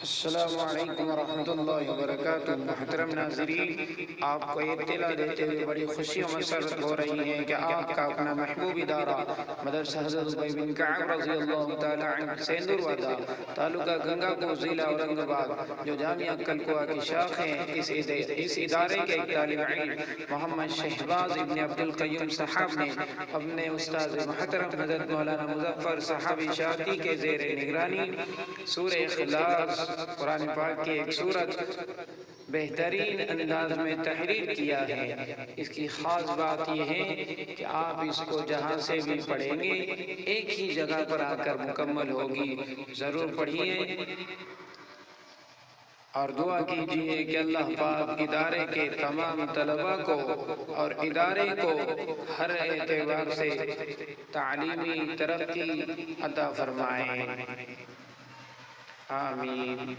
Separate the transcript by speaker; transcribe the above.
Speaker 1: السلام علیکم ورحمۃ اللہ وبرکاتہ۔ محترم ناظرین، آپ کو اطلاع دیتے ہوئے بڑی خوشی و مسرت ہو رہی ہے کہ آپ کا اپنا محبوب ادارہ مدرسہ حضرت ابی بن کعب رضی اللہ تعالیٰ عنہ سیندر وادہ تعلقہ گنگاپور ضلع اورنگ آباد جو جامعہ کلکوا کی شاخ ہیں، اس ادارے کے ایک طالب علم محمد شہباز ابن عبد القیوم صاحب نے اپنے استاذ محترم حضرت مولانا مظفر صاحب اشاعتی کے زیر نگرانی سورہ اخلاص قرآن پاک کی ایک سورت بہترین انداز میں تحریر کیا ہے۔ اس کی خاص بات یہ ہے کہ آپ اس کو جہاں سے بھی پڑھیں گے ایک ہی جگہ پر آ کر مکمل ہوگی۔ ضرور پڑھیے اور دعا کیجئے کہ اللہ پاک ادارے کے تمام طلباء کو اور ادارے کو ہر اعتبار سے تعلیمی ترقی عطا فرمائے۔ آمین۔